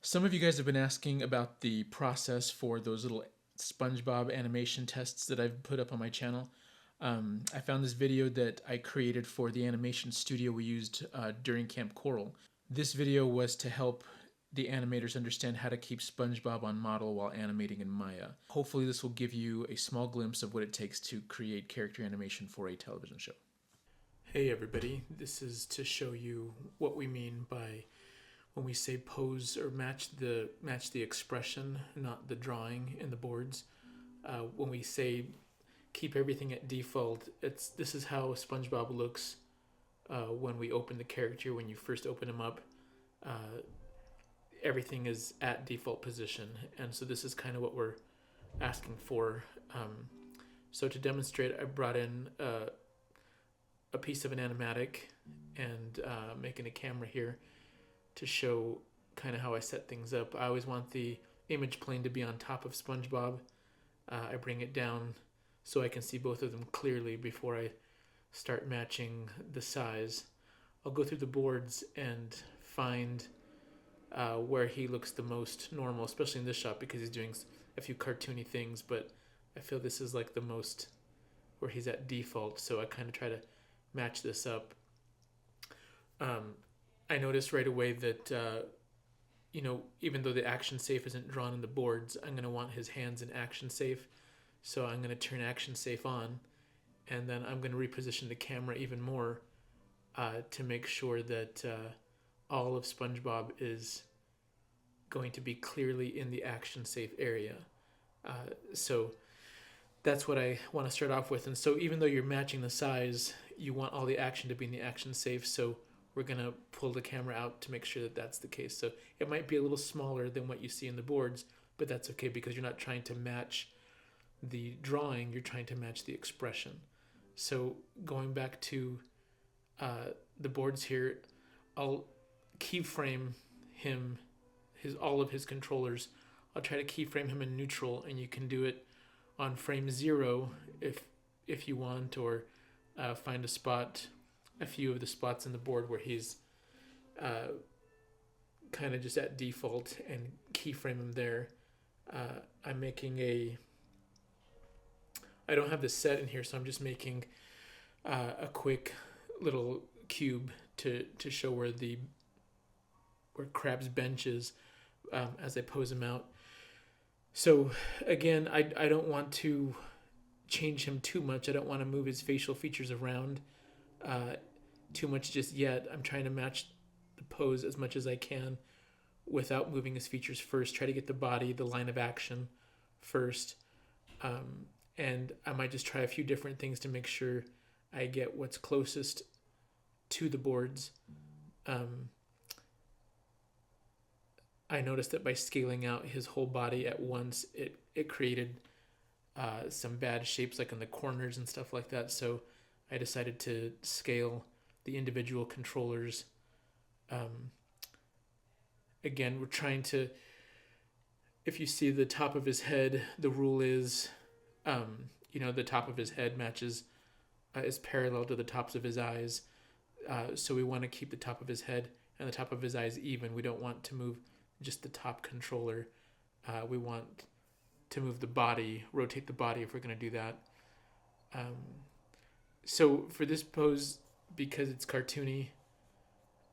Some of you guys have been asking about the process for those little SpongeBob animation tests that I've put up on my channel. I found this video that I created for the animation studio we used during Kamp Koral. This video was to help the animators understand how to keep SpongeBob on model while animating in Maya. Hopefully this will give you a small glimpse of what it takes to create character animation for a television show. Hey everybody, this is to show you what we mean by when we say pose or match the expression, not the drawing in the boards. When we say keep everything at default, this is how SpongeBob looks when we open the character. When you first open him up, everything is at default position, and so this is kind of what we're asking for. So to demonstrate, I brought in a piece of an animatic and making a camera here to show kind of how I set things up. I always want the image plane to be on top of SpongeBob. I bring it down so I can see both of them clearly before I start matching the size. I'll go through the boards and find where he looks the most normal, especially in this shot because he's doing a few cartoony things, but I feel this is like the most where he's at default, so I kind of try to match this up. I noticed right away that, even though the action safe isn't drawn in the boards, I'm going to want his hands in action safe. So I'm going to turn action safe on, and then I'm going to reposition the camera even more to make sure that all of SpongeBob is going to be clearly in the action safe area. So that's what I want to start off with. And so even though you're matching the size, you want all the action to be in the action safe. So we're going to pull the camera out to make sure that that's the case. So it might be a little smaller than what you see in the boards, but that's okay because you're not trying to match the drawing, you're trying to match the expression. So going back to the boards here, I'll keyframe him, all of his controllers. I'll try to keyframe him in neutral, and you can do it on frame 0 if you want, or find a few of the spots in the board where he's kind of just at default and keyframe him there. I don't have this set in here, so I'm just making a quick little cube to show where Krab's bench is as I pose him out. So again, I don't want to change him too much. I don't want to move his facial features around too much just yet. I'm trying to match the pose as much as I can without moving his features first. Try to get the body, the line of action first. And I might just try a few different things to make sure I get what's closest to the boards. I noticed that by scaling out his whole body at once, it created some bad shapes like in the corners and stuff like that. So I decided to scale the individual controllers. Again, we're trying to, if you see the top of his head, the rule is, the top of his head matches, is parallel to the tops of his eyes. So we want to keep the top of his head and the top of his eyes even. We don't want to move just the top controller. We want to move the body, rotate the body if we're going to do that. So for this pose, because it's cartoony,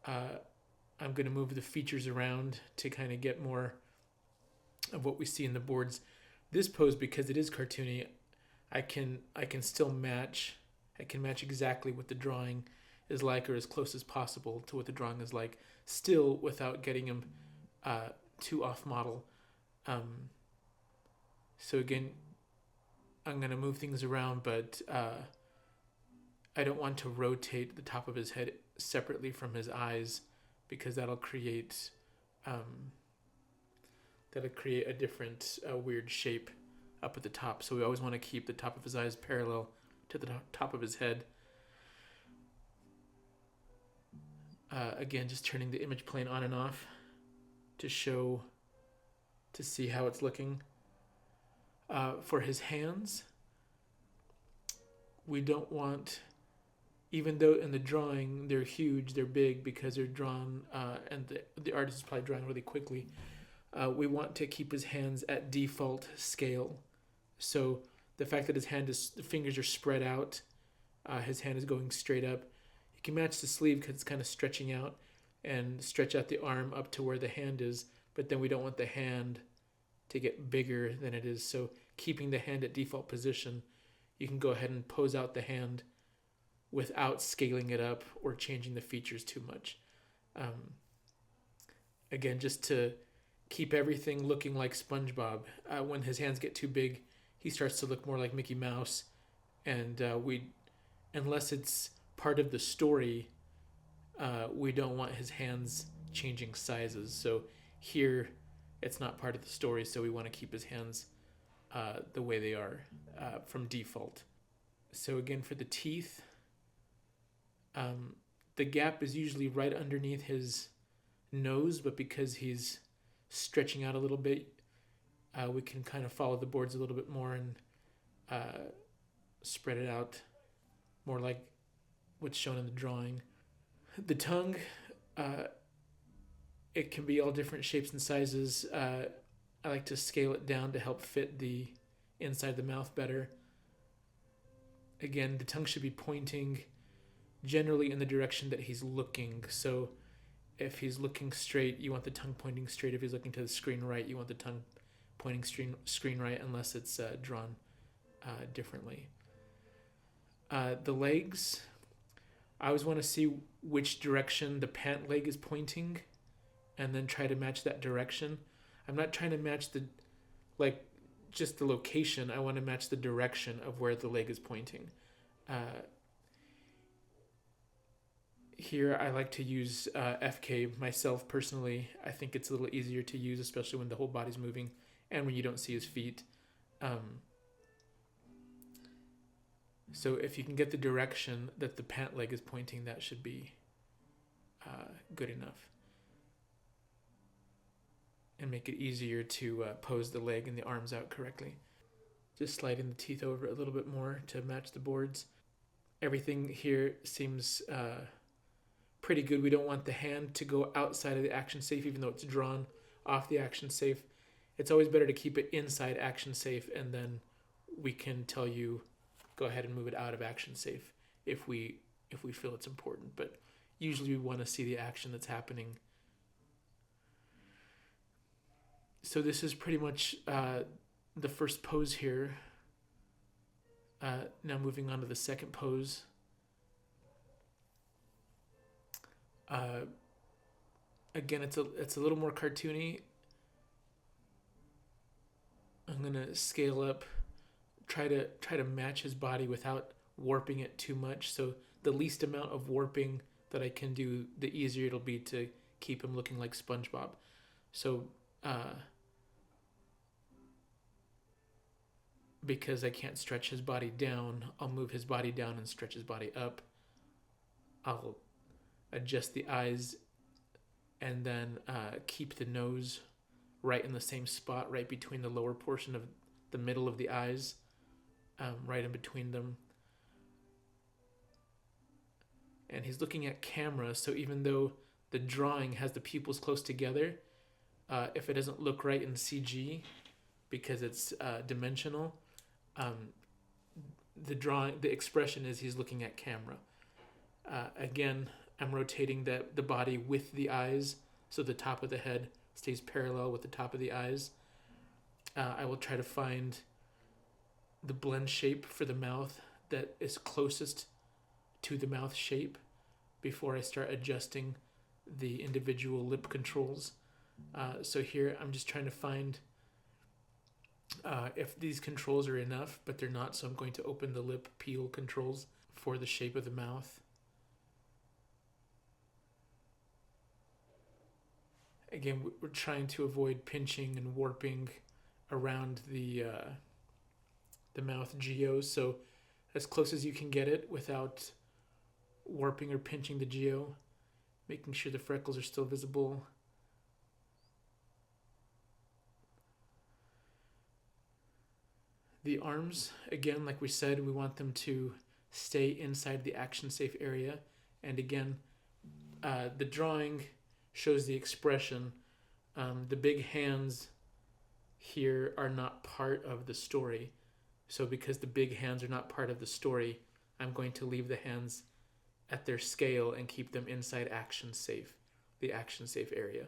I'm going to move the features around to kind of get more of what we see in the boards. This pose, because it is cartoony, I can still match. I can match exactly what the drawing is like, or as close as possible to what the drawing is like, still without getting him too off model. So again, I'm going to move things around, but I don't want to rotate the top of his head separately from his eyes, because that'll create a different weird shape up at the top. So we always want to keep the top of his eyes parallel to the top of his head. Again, just turning the image plane on and off to see how it's looking. For his hands, we don't want, even though in the drawing they're huge, they're big because they're drawn, and the artist is probably drawing really quickly. we want to keep his hands at default scale. So the fact that the fingers are spread out, his hand is going straight up. You can match the sleeve because it's kind of stretching out, and stretch out the arm up to where the hand is, but then we don't want the hand to get bigger than it is. So keeping the hand at default position, you can go ahead and pose out the hand without scaling it up or changing the features too much. Again, just to keep everything looking like SpongeBob. When his hands get too big, he starts to look more like Mickey Mouse, and unless it's part of the story, we don't want his hands changing sizes. So here, it's not part of the story, so we want to keep his hands the way they are from default. So again, for the teeth, the gap is usually right underneath his nose, but because he's stretching out a little bit, we can kind of follow the boards a little bit more and spread it out more like what's shown in the drawing. The tongue, it can be all different shapes and sizes. I like to scale it down to help fit the inside of the mouth better. Again, the tongue should be pointing generally in the direction that he's looking. So if he's looking straight, you want the tongue pointing straight. If he's looking to the screen right, you want the tongue pointing screen right, unless it's drawn differently. The legs, I always want to see which direction the pant leg is pointing and then try to match that direction. I'm not trying to match just the location. I want to match the direction of where the leg is pointing. Here I like to use FK myself personally. I think it's a little easier to use, especially when the whole body's moving and when you don't see his feet. So if you can get the direction that the pant leg is pointing, that should be good enough. And make it easier to pose the leg and the arms out correctly. Just sliding the teeth over a little bit more to match the boards. Everything here seems pretty good. We don't want the hand to go outside of the action safe, even though it's drawn off the action safe. It's always better to keep it inside action safe, and then we can tell you, go ahead and move it out of action safe if we feel it's important. But usually we want to see the action that's happening. So this is pretty much the first pose here. Now moving on to the second pose. Again, it's a little more cartoony. I'm gonna scale up, try to match his body without warping it too much. So the least amount of warping that I can do, the easier it'll be to keep him looking like SpongeBob. So because I can't stretch his body down, I'll move his body down and stretch his body up. I'll adjust the eyes and then keep the nose right in the same spot, right between the lower portion of the middle of the eyes, right in between them. And he's looking at camera, so even though the drawing has the pupils close together, if it doesn't look right in CG, because it's dimensional, the expression is he's looking at camera. Again, I'm rotating the body with the eyes, so the top of the head stays parallel with the top of the eyes. I will try to find the blend shape for the mouth that is closest to the mouth shape before I start adjusting the individual lip controls. So here I'm just trying to find if these controls are enough, but they're not, so I'm going to open the lip peel controls for the shape of the mouth. Again, we're trying to avoid pinching and warping around the mouth geo, so as close as you can get it without warping or pinching the geo, making sure the freckles are still visible. The arms, again, like we said, we want them to stay inside the action safe area. And again, the drawing shows the expression. The big hands here are not part of the story. So because the big hands are not part of the story, I'm going to leave the hands at their scale and keep them inside action safe, the action safe area.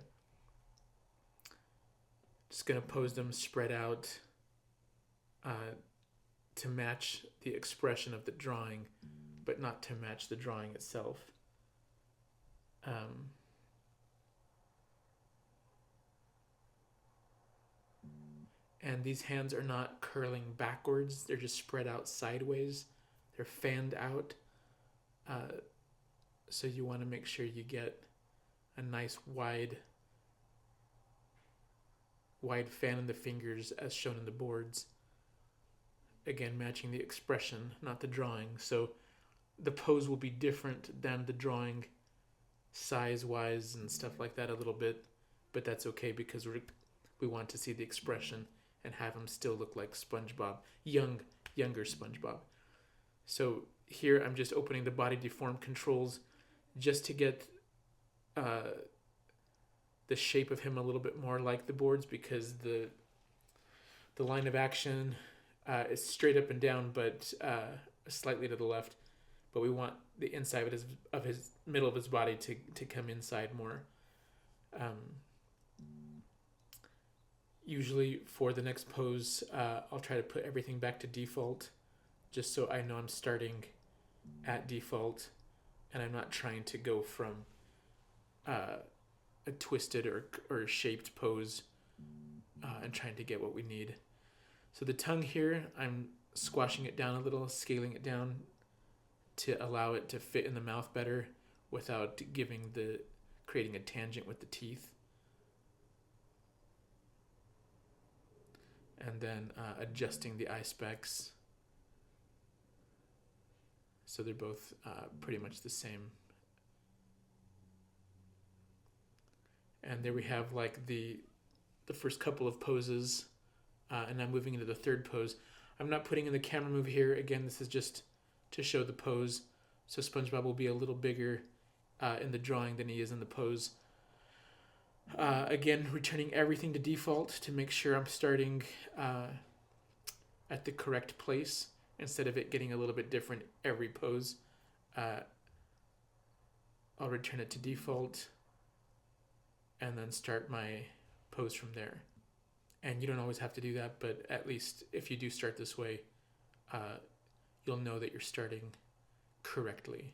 Just going to pose them spread out to match the expression of the drawing, but not to match the drawing itself. And these hands are not curling backwards, they're just spread out sideways. They're fanned out. So you want to make sure you get a nice wide fan in the fingers as shown in the boards. Again, matching the expression, not the drawing. So the pose will be different than the drawing size-wise and stuff like that a little bit, but that's okay because we want to see the expression and have him still look like SpongeBob, younger SpongeBob. So here I'm just opening the body deform controls just to get the shape of him a little bit more like the boards, because the line of action is straight up and down, but slightly to the left. But we want the inside of his middle of his body to come inside more. Usually for the next pose, I'll try to put everything back to default, just so I know I'm starting at default and I'm not trying to go from a twisted or shaped pose and trying to get what we need. So the tongue here, I'm squashing it down a little, scaling it down to allow it to fit in the mouth better without creating a tangent with the teeth. And then adjusting the eye specs so they're both pretty much the same. And there we have like the first couple of poses, and I'm moving into the third pose. I'm not putting in the camera move here. Again, this is just to show the pose. So SpongeBob will be a little bigger in the drawing than he is in the pose. Again, returning everything to default to make sure I'm starting at the correct place instead of it getting a little bit different every pose. I'll return it to default and then start my pose from there. And you don't always have to do that, but at least if you do start this way, you'll know that you're starting correctly.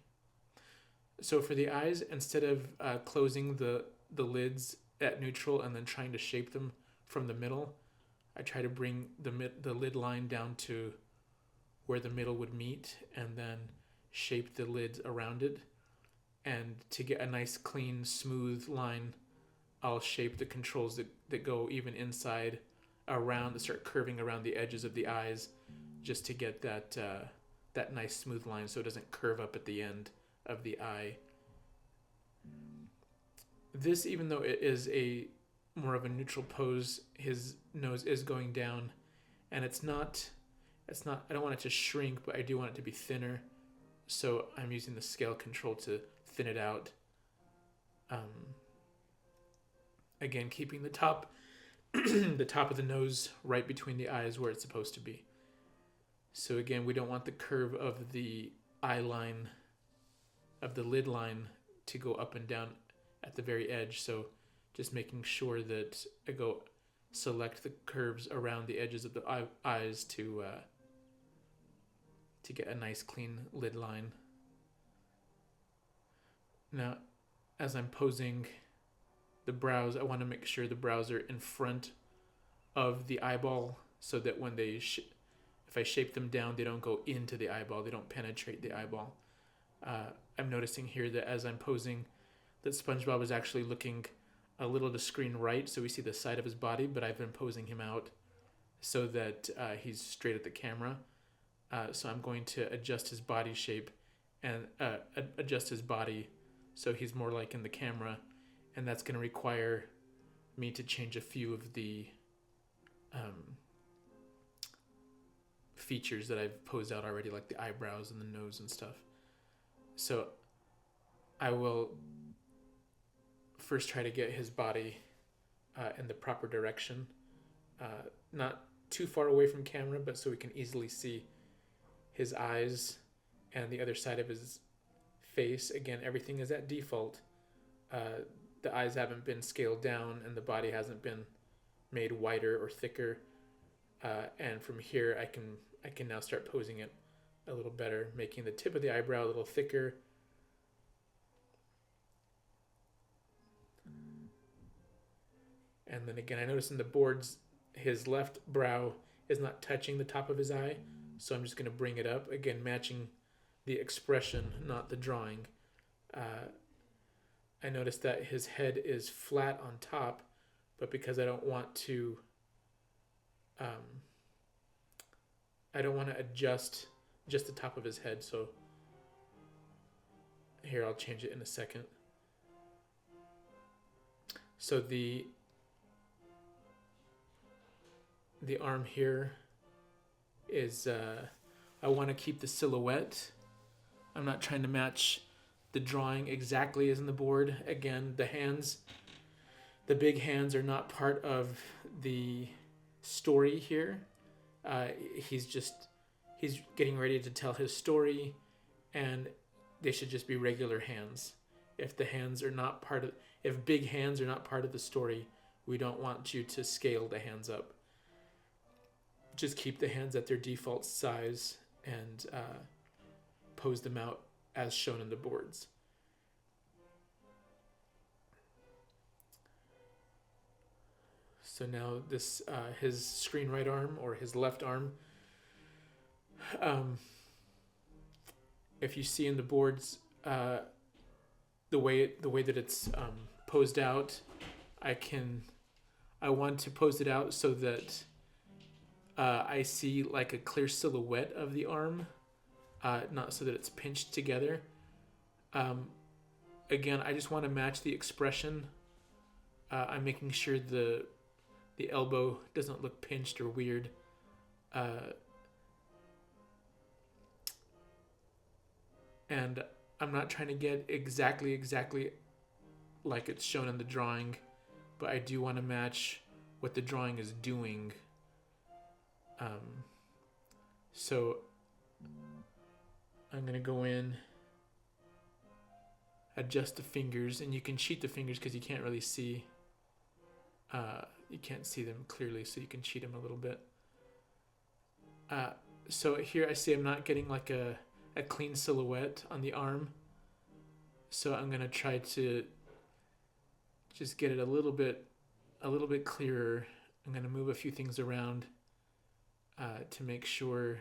So for the eyes, instead of closing the lids at neutral and then trying to shape them from the middle, I try to bring the lid line down to where the middle would meet and then shape the lids around it. And to get a nice, clean, smooth line, I'll shape the controls that go even inside around, to start curving around the edges of the eyes, just to get that nice smooth line so it doesn't curve up at the end of the eye. This, even though it is a more of a neutral pose, his nose is going down, and it's not, I don't want it to shrink, but I do want it to be thinner. So I'm using the scale control to thin it out. Again, keeping the top the top of the nose right between the eyes where it's supposed to be. So again, we don't want the curve of the eye line, of the lid line, to go up and down at the very edge. So just making sure that I go select the curves around the edges of the eyes to get a nice clean lid line. Now, as I'm posing the brows, I want to make sure the brows are in front of the eyeball so that when they if I shape them down, they don't go into the eyeball, they don't penetrate the eyeball. I'm noticing here that as I'm posing, that SpongeBob is actually looking a little to screen right, so we see the side of his body, but I've been posing him out so that he's straight at the camera. So I'm going to adjust his body shape and adjust his body so he's more like in the camera, and that's going to require me to change a few of the features that I've posed out already, like the eyebrows and the nose and stuff. So I will first try to get his body in the proper direction. Not too far away from camera, but so we can easily see his eyes and the other side of his face. Again, everything is at default. The eyes haven't been scaled down and the body hasn't been made wider or thicker. And from here, I can now start posing it a little better, making the tip of the eyebrow a little thicker. And then again, I notice in the boards, his left brow is not touching the top of his eye. So I'm just going to bring it up, again, matching the expression, not the drawing. I notice that his head is flat on top, but because I don't want to adjust just the top of his head, so here I'll change it in a second. So the arm here is, I want to keep the silhouette. I'm not trying to match the drawing exactly as in the board. Again, the hands, the big hands are not part of the story here. He's getting ready to tell his story, and they should just be regular hands. If big hands are not part of the story, we don't want you to scale the hands up. Just keep the hands at their default size and pose them out as shown in the boards. So now this, his screen right arm or his left arm, if you see in the boards, the way that it's posed out, I want to pose it out so that I see like a clear silhouette of the arm, not so that it's pinched together. Again, I just want to match the expression. I'm making sure the elbow doesn't look pinched or weird. And I'm not trying to get exactly like it's shown in the drawing, but I do want to match what the drawing is doing. So I'm going to go in, adjust the fingers, and you can cheat the fingers because you can't really see, you can't see them clearly, so you can cheat them a little bit. So here I see I'm not getting like a clean silhouette on the arm, so I'm going to try to just get it a little bit clearer. I'm going to move a few things around to make sure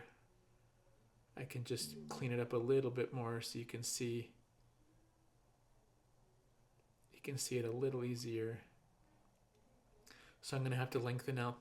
I can just clean it up a little bit more so you can see it a little easier. So I'm going to have to lengthen out